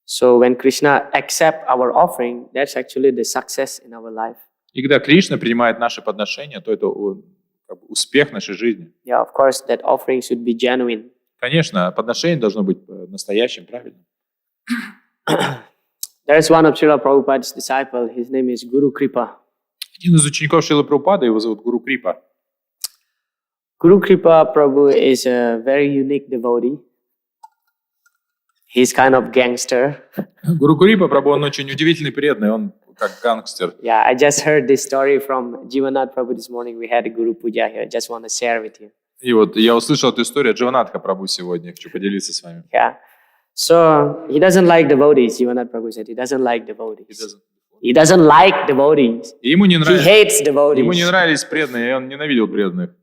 So when Krishna accepts our offering, that's actually the success in our life. И когда Кришна принимает наши подношения, то это успех нашей жизни. Yeah, of course, that offering should be genuine. Конечно, подношение должно быть настоящим, правильным. There is one of Srila Prabhupada's disciple. His name is Guru Kripa. Один из учеников Шрилы Прабхупады, его зовут Гуру Крипа. Guru Kripa Prabhu is a very unique devotee. He's kind of gangster. Гуру Крипа Прабху, он очень удивительный преданный, он как гангстер. Yeah, I just heard this story from Jivanath Prabhu this morning. We had a Guru Puja here. Just want to share with you. И вот я услышал эту историю от Дживанатха Прабху сегодня. Хочу поделиться с вами. Yeah. So he doesn't like devotees. Jivanath Prabhu said he doesn't like devotees. He doesn't like devotees. И ему не He нравились, hates ему не devotees. нравились преданные, и он ненавидел преданных.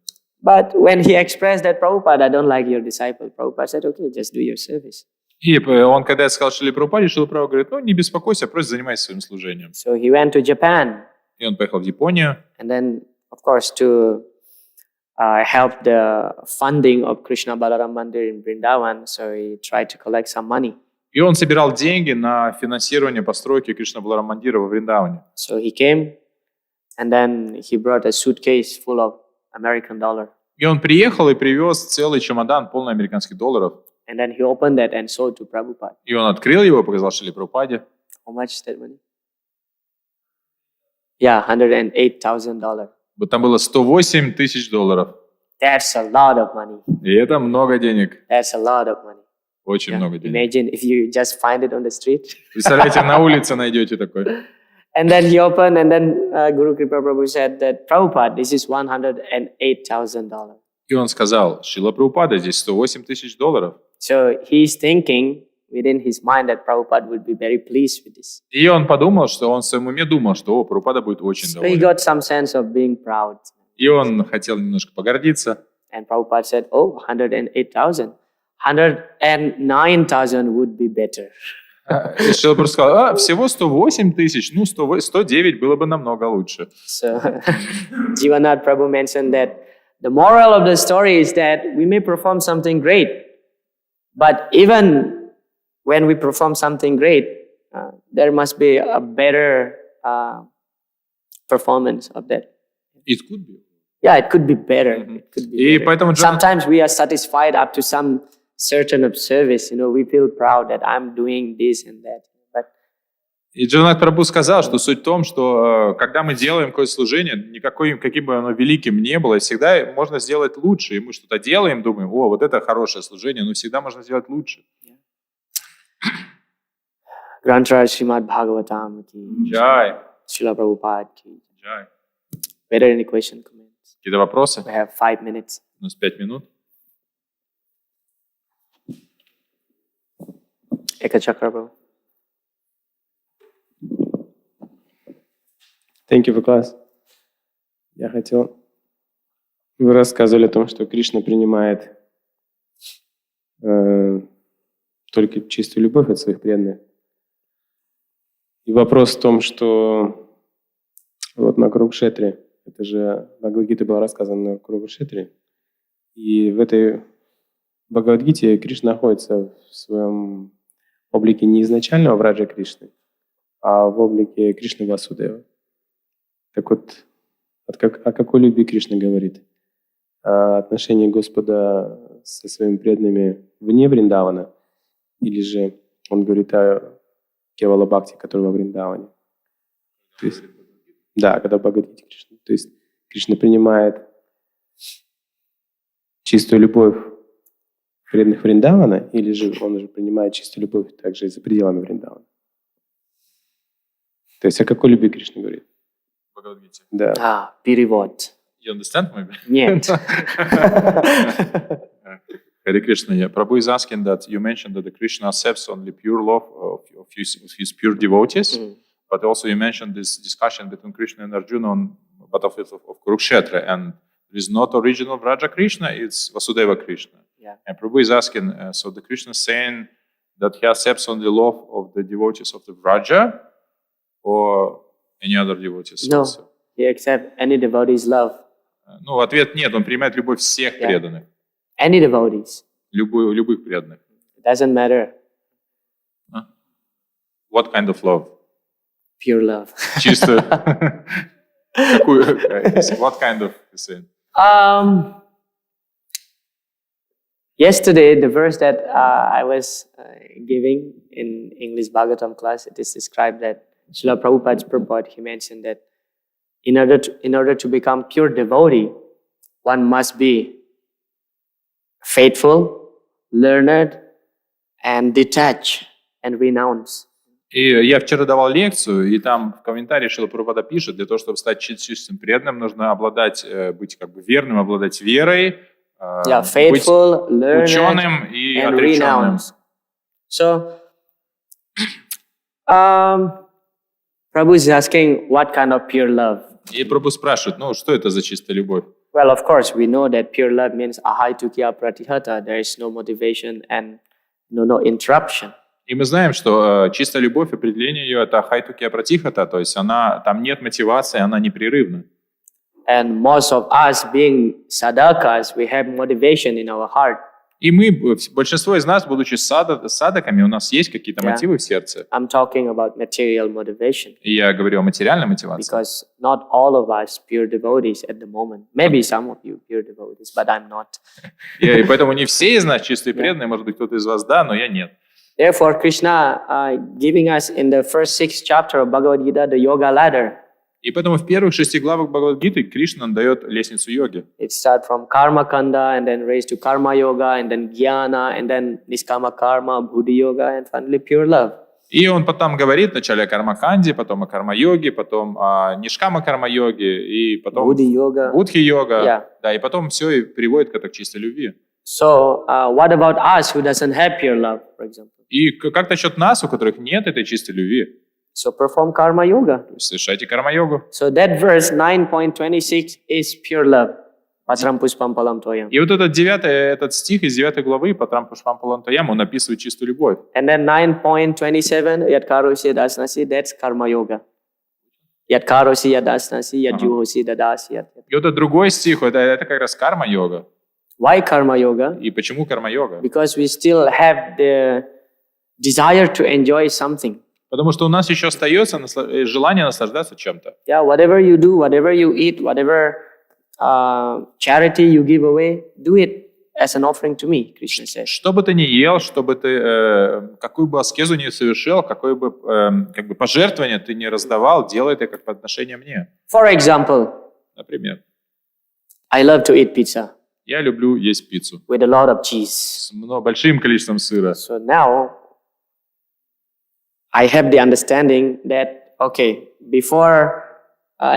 But when he expressed that, Prabhupada, I don't like your disciple, Prabhupada said, okay, just do your service. И он, когда я сказал Шриле Прабхупаде, Шрила Прабхупада говорит, ну, не беспокойся, просто занимайся своим служением. So he went to Japan. И он поехал в Японию. And then, of course, to help the funding of Krishna Balaram Mandir in Vrindavan, so he tried to collect some money. И он собирал деньги на финансирование постройки Кришна Баларам Мандира во Вриндаване. So he came, and then he brought a suitcase full of American dollar. И он приехал и привез целый чемодан, полный американских долларов. And then he opened that and showed to Prabhupada. И он открыл его, показал Шриле Прабхупаде. How much is that money? Yeah, $108,000. Вот там было 108 тысяч долларов. That's a lot of money. И это много денег. That's a lot of money. Очень Yeah. много денег. Imagine if you just find it on the street. Представляете, на улице найдете такой. And then he opened, and then Guru Kripa Prabhu said that, Prabhupada, this is $108,000. И он сказал, Шрила Прабхупада, здесь 108 тысяч долларов. So he's thinking within his mind that Prabhupada would be very pleased with this. И он подумал, что он в своем уме думал, что Прабхупада будет очень So he доволен. got some sense of being proud. И он хотел немножко погордиться. And Prabhupada said, oh, 108,000. 109,000 would be better. И Шрила просто сказал, всего 108 тысяч, ну 109 было бы намного лучше. So Jivanath Prabhu mentioned that the moral of the story is that we may perform something great, but even when we perform something great, there must be a better performance of that. It could be. Yeah, it could be better. It could be И better. поэтому Sometimes we are satisfied up to some certain of service. You know, we feel proud that I'm doing this and that. But И Джанат Прабху сказал, что суть в том, что когда мы делаем какое-то служение, каким бы оно великим ни было, всегда можно сделать лучше. И мы что-то делаем, думаем, о, вот это хорошее служение, но всегда можно сделать лучше. Grantra Shrimad Bhagavatam ki, Джай. Srila Prabhupada ki. Джай. Were there any question, comments? Какие-то вопросы? We have 5 minutes. У нас 5 минут. Eka Chakra Prabhu. Thank you for class. Я хотел... Вы рассказывали о том, что Кришна принимает только чистую любовь от своих преданных. И вопрос в том, что вот на Курукшетре, это же в Бхагавад-гите было рассказано на Курукшетре, и в этой Бхагавад-гите Кришна находится в своем облике не изначального Враджа Кришны, а в облике Кришны Васудева. Так вот, о какой любви Кришна говорит? О отношении Господа со своими преданными вне Вриндавана? Или же он говорит о Кевала Бхакти, который во Вриндаване? То есть, да, когда в Бхагавад-гите Кришна. То есть Кришна принимает чистую любовь преданных Вриндавана, или же он уже принимает чистую любовь также и за пределами Вриндавана? То есть о какой любви Кришна говорит? Да. Перевод. You understand maybe? Нет. Hare Krishna, Prabhu is asking that you mentioned that the Krishna accepts only pure love of his pure devotees, but also you mentioned this discussion between Krishna and Arjuna on the battlefield of Kurukshetra, and there is not original Vraja Krishna, it's Vasudeva Krishna. Yeah. And Prabhu is asking, so the Krishna is saying that he accepts only love of the devotees of the Vraja, or any other devotees No, also? he accepts any devotee's love. Ну, ответ нет, он принимает любовь всех преданных. Any devotees. Любых преданных. It doesn't matter. What kind of love? Pure love. Чистую. Какую? What kind of saying? Yesterday, the verse that I was giving in English Bhagavatam class, it is described that Srila Prabhupada's purport, he mentioned that in order to become pure devotee, one must be faithful, learned, and detached, and renounce. И я вчера давал лекцию, и там в комментарии Шрила Прабхупада пишет, для того, чтобы стать чистым преданным, нужно обладать, быть как бы верным, обладать верой, Yeah, быть faithful, learned, ученым и and отреченным. renowned. So, Prabhu is asking what kind of pure love. И Прабху спрашивает, ну что это за чистая любовь? Well, of course, we know that pure love means ahaitukya pratihata. There is no motivation and no interruption. И мы знаем, что чистая любовь, определение ее, это ахайтукья пратихата, то есть она, там нет мотивации, она непрерывна. And most of us being sadhakas, we have motivation in our heart. И мы, большинство из нас, будучи садаками, у нас есть какие-то Yeah. мотивы в сердце. I'm talking about material motivation. И я говорю о материальной мотивации. Because not all of us pure devotees at the moment. Maybe some of you pure devotees, but I'm not. И поэтому не все из нас чистые преданные, может быть, кто-то из вас да, но я нет. Therefore, Krishna giving us in the first 6 chapter of Bhagavad Gita the yoga ladder. И поэтому в первых 6 главах Бхагават-гиты Кришна дает лестницу йоги. It starts from karma kanda and then raised to karma yoga and then jnana and then niskama karma, buddhi yoga and finally pure love. И он потом говорит вначале о карма-канде, потом о карма-йоге, потом о нишкама-карма-йоге, и потом Buddhi yoga. будхи-йога. Yeah. Да, и потом все и приводит к этой чистой любви. So, what about us who doesn't have pure love, for example? И как насчет нас, у которых нет этой чистой любви? So, perform karma yoga. Совершайте карма-йогу. So, that verse 9.26 is pure love. Patram pushpam palam toyam. И вот этот стих из 9 главы Патрам Пушпам Палантаям, он описывает чистую любовь. And then 9.27, yatkarosi yadasnasi, that's karma yoga. Yatkarosi yadasnasi, yadjuhosi dadasi. И вот этот другой стих, это как раз карма-йога. Why karma yoga? И почему карма-йога? Because we still have the desire to enjoy something. Потому что у нас еще остается желание наслаждаться чем-то. Yeah, whatever you do, whatever you eat, whatever charity you give away, do it as an offering to me, Krishna says. Что бы ты ни ел, что бы ты, какую бы аскезу ни совершил, какое бы как бы пожертвование ты не раздавал, делай это как подношение мне. For example, Например, I love to eat pizza я люблю есть пиццу with a lot of cheese. с большим количеством сыра. So now I have the understanding that, okay, before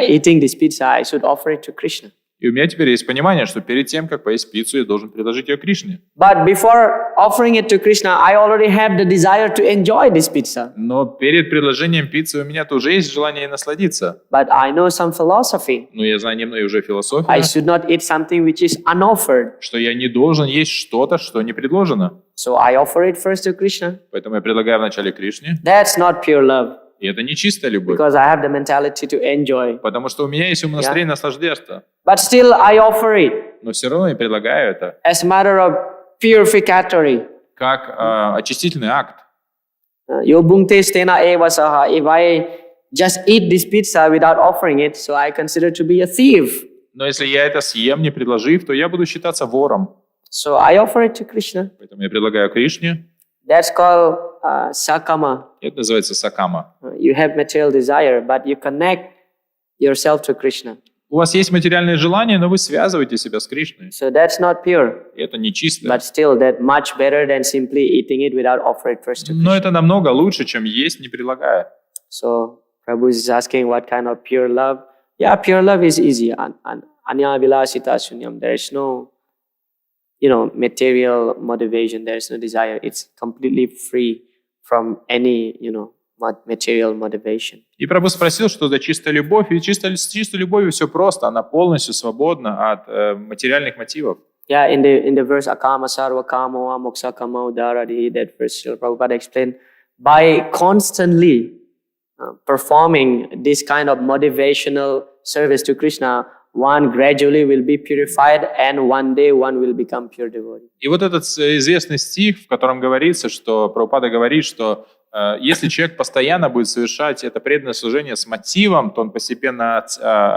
eating this pizza, I should offer it to Krishna. И у меня теперь есть понимание, что перед тем, как поесть пиццу, я должен предложить ее Кришне. But before offering it to Krishna, I already have the desire to enjoy this pizza. Но перед предложением пиццы у меня тоже есть желание насладиться. But I know some philosophy. Но я знаю немного уже I философию, should not eat something which is unoffered. что я не должен есть что-то, что не предложено. So I offer it first to Krishna. Поэтому я предлагаю вначале Кришне. That's not pure love. И это не чистая любовь. Because I have the mentality to enjoy. Потому что у меня есть умонастроение наслаждаться. But still I offer it Но все равно я предлагаю это as a matter of purificatory. как очистительный акт. Yo bhungte stena eva saha. If I just eat this pizza without offering it, so I consider to be a thief. Но если я это съем, не предложив, то я буду считаться вором. So I offer it to Krishna. Поэтому я предлагаю Кришне. That's called sakama. Это называется сакама. You have material desire, but you connect yourself to Krishna. У вас есть материальные желания, но вы связываете себя с Кришной. So that's not pure. И это не чисто. But still, that much better than simply eating it without offering it first to Но Krishna. это намного лучше, чем есть, не предлагая. So Prabhu is asking what kind of pure love. Yeah, pure love is easy. Anya vilasita shunyam. There is no, material motivation. There is no desire. It's completely free from any, material motivation. И Прабху спросил, что за чистая любовь. И с чистой любовью все просто. Она полностью свободна от материальных мотивов. Yeah, in the verse akama sarva kamo moksa kama udaradi, that verse Srila Prabhupada explained, by constantly performing this kind of motivational service to Krishna, one gradually will be purified and one day one will become pure devotee. И вот этот известный стих, в котором говорится, что Прабхупада говорит, что если человек постоянно будет совершать это преданное служение с мотивом, то он постепенно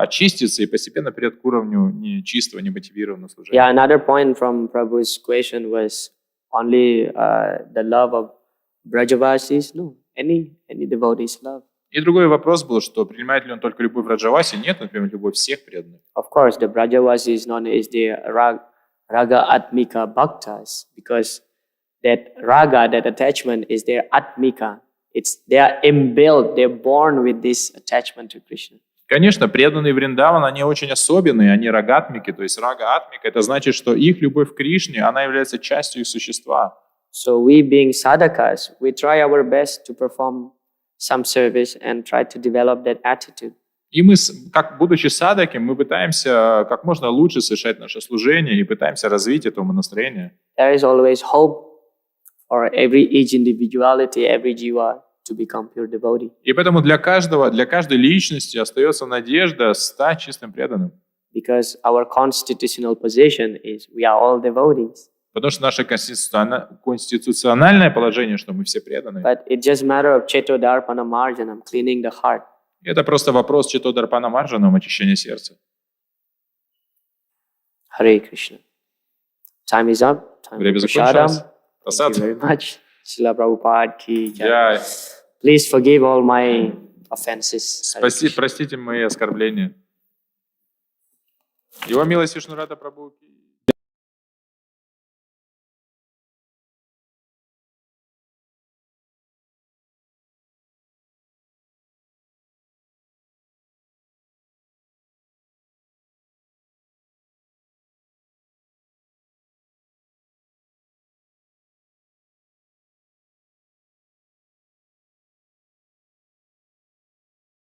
очистится и постепенно придет к уровню не чистого, не мотивированного служения. Yeah, another point from Prabhu's question was only the love of Brajavasis. No, any devotee's love. И другой вопрос был, что принимает ли он только любовь Раджаваси? Нет, например, любовь всех преданных. Of course, the Brajavasis is known as the Raga Atmika Bhaktas because that raga, that attachment is their Atmika. they are inbuilt, they're born with this attachment to Krishna. Конечно, преданные Вриндавана, они очень особенные, они рагатмики, то есть рага-атмика, это значит, что их любовь к Кришне, она является частью их существа. So we being sadhakas, we try our best to perform some service and try to develop that attitude. И мы, как будучи садаки, мы пытаемся как можно лучше совершать наше служение и пытаемся развить это умонастроение. There is always hope for each individuality, every jiva to become pure devotee. И поэтому для каждой личности остается надежда стать чистым преданным. Because our constitutional position is we are all devotees. Потому что наше конституциональное положение, что мы все преданы. But it's just a matter of cetodarpana marjanam, cleaning the heart. Это просто вопрос читодарпана марджанам, очищения сердца. Hare Krishna. Time is up. Time Время for prasadam. закончилось. Thank you very much. Srila Prabhupada ki jai. Я... Please forgive all my offenses. Hare Krishna. Простите мои оскорбления. Его милость Вишнурата Прабху.